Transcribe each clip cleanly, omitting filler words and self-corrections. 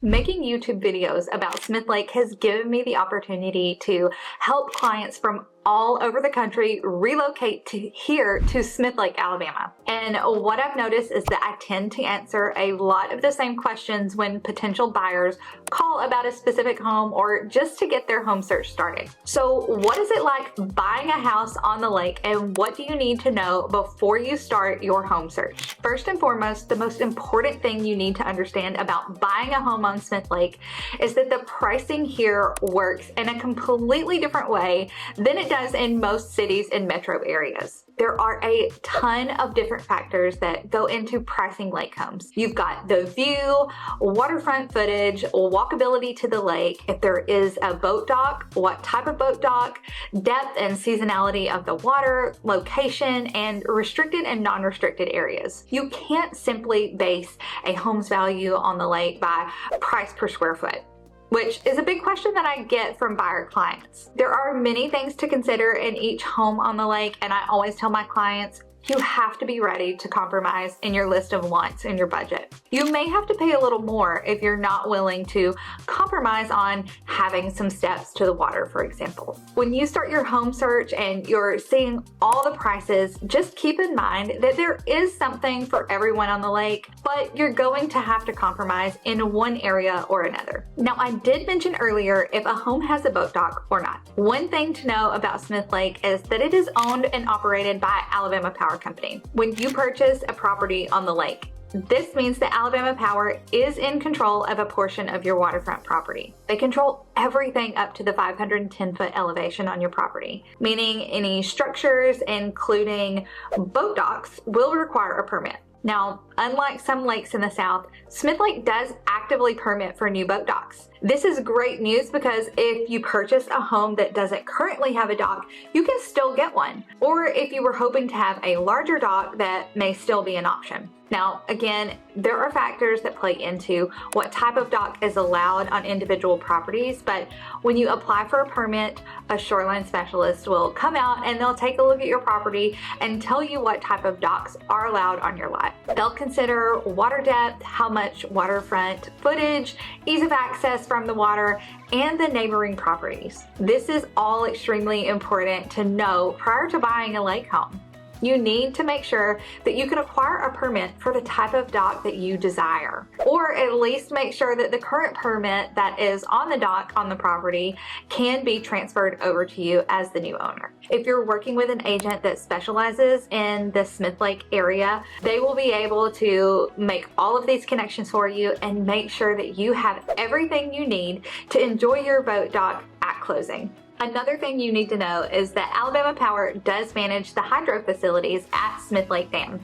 Making YouTube videos about Smith Lake has given me the opportunity to help clients from all over the country relocate to Smith Lake, Alabama. And what I've noticed is that I tend to answer a lot of the same questions when potential buyers call about a specific home or just to get their home search started. So what is it like buying a house on the lake, and what do you need to know before you start your home search? First and foremost, the most important thing you need to understand about buying a home on Smith Lake is that the pricing here works in a completely different way than it does in most cities and metro areas. There are a ton of different factors that go into pricing lake homes. You've got the view, waterfront footage, walkability to the lake, if there is a boat dock, what type of boat dock, depth and seasonality of the water, location, and restricted and non-restricted areas. You can't simply base a home's value on the lake by price per square foot, which is a big question that I get from buyer clients. There are many things to consider in each home on the lake, and I always tell my clients, you have to be ready to compromise in your list of wants and your budget. You may have to pay a little more if you're not willing to compromise on having some steps to the water, for example. When you start your home search and you're seeing all the prices, just keep in mind that there is something for everyone on the lake, but you're going to have to compromise in one area or another. Now, I did mention earlier if a home has a boat dock or not. One thing to know about Smith Lake is that it is owned and operated by Alabama Power Company. When you purchase a property on the lake, this means that Alabama Power is in control of a portion of your waterfront property. They control everything up to the 510-foot elevation on your property, meaning any structures, including boat docks, will require a permit. Now, unlike some lakes in the South, Smith Lake does actively permit for new boat docks. This is great news because if you purchase a home that doesn't currently have a dock, you can still get one. Or if you were hoping to have a larger dock, that may still be an option. Now, again, there are factors that play into what type of dock is allowed on individual properties, but when you apply for a permit, a shoreline specialist will come out and they'll take a look at your property and tell you what type of docks are allowed on your lot. They'll consider water depth, how much waterfront footage, ease of access from the water, and the neighboring properties. This is all extremely important to know prior to buying a lake home. You need to make sure that you can acquire a permit for the type of dock that you desire, or at least make sure that the current permit that is on the dock on the property can be transferred over to you as the new owner. If you're working with an agent that specializes in the Smith Lake area, they will be able to make all of these connections for you and make sure that you have everything you need to enjoy your boat dock at closing. Another thing you need to know is that Alabama Power does manage the hydro facilities at Smith Lake Dam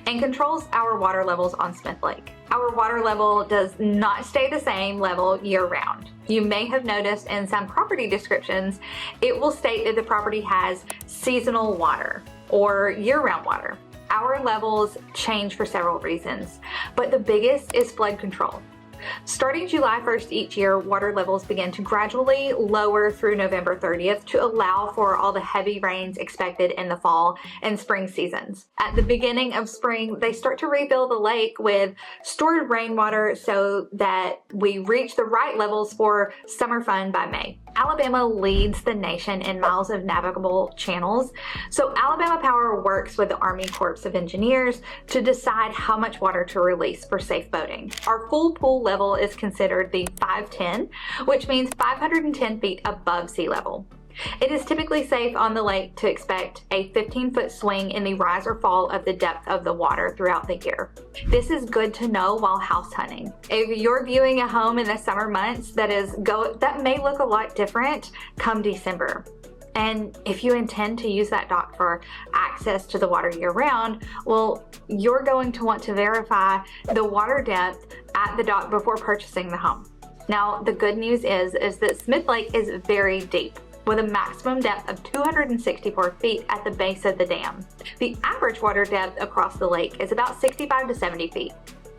and controls our water levels on Smith Lake. Our water level does not stay the same level year-round. You may have noticed in some property descriptions, it will state that the property has seasonal water or year-round water. Our levels change for several reasons, but the biggest is flood control. Starting July 1st each year, water levels begin to gradually lower through November 30th to allow for all the heavy rains expected in the fall and spring seasons. At the beginning of spring, they start to refill the lake with stored rainwater so that we reach the right levels for summer fun by May. Alabama leads the nation in miles of navigable channels, so Alabama Power works with the Army Corps of Engineers to decide how much water to release for safe boating. Our full pool level is considered the 510, which means 510 feet above sea level. It is typically safe on the lake to expect a 15-foot swing in the rise or fall of the depth of the water throughout the year. This is good to know while house hunting. If you're viewing a home in the summer months, that may look a lot different come December. And if you intend to use that dock for access to the water year-round, well, you're going to want to verify the water depth at the dock before purchasing the home. Now, the good news is that Smith Lake is very deep, with a maximum depth of 264 feet at the base of the dam. The average water depth across the lake is about 65 to 70 feet,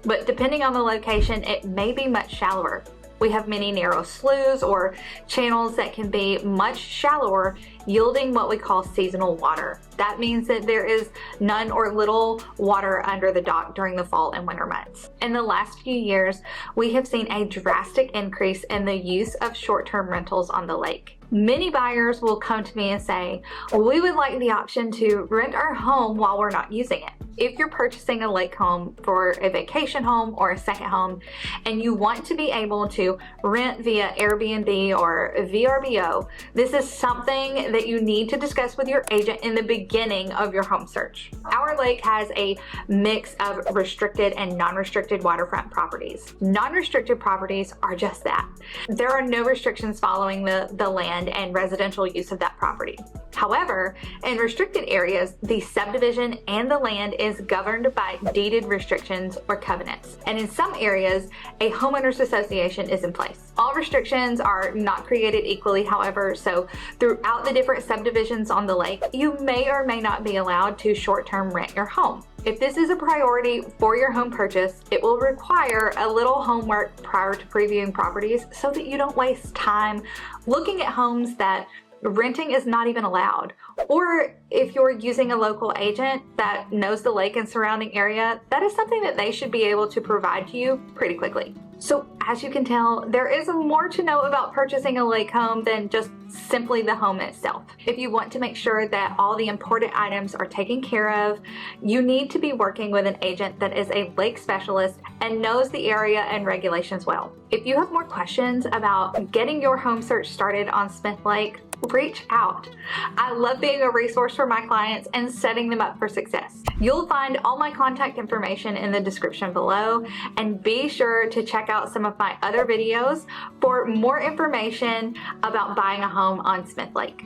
but depending on the location, it may be much shallower. We have many narrow sloughs or channels that can be much shallower yielding what we call seasonal water. That means that there is none or little water under the dock during the fall and winter months. In the last few years, we have seen a drastic increase in the use of short-term rentals on the lake. Many buyers will come to me and say, we would like the option to rent our home while we're not using it. If you're purchasing a lake home for a vacation home or a second home, and you want to be able to rent via Airbnb or VRBO, this is something that you need to discuss with your agent in the beginning of your home search. Our lake has a mix of restricted and non-restricted waterfront properties. Non-restricted properties are just that. There are no restrictions following the land and residential use of that property. However, in restricted areas, the subdivision and the land is governed by deeded restrictions or covenants. And in some areas, a homeowners association is in place. All restrictions are not created equally, however, so throughout the different subdivisions on the lake, you may or may not be allowed to short-term rent your home. If this is a priority for your home purchase, it will require a little homework prior to previewing properties so that you don't waste time looking at homes that renting is not even allowed. Or if you're using a local agent that knows the lake and surrounding area, that is something that they should be able to provide to you pretty quickly. So as you can tell, there is more to know about purchasing a lake home than just simply the home itself. If you want to make sure that all the important items are taken care of, you need to be working with an agent that is a lake specialist and knows the area and regulations well. If you have more questions about getting your home search started on Smith Lake, reach out. I love being a resource for my clients and setting them up for success. You'll find all my contact information in the description below, and be sure to check out some of my other videos for more information about buying a home on Smith Lake.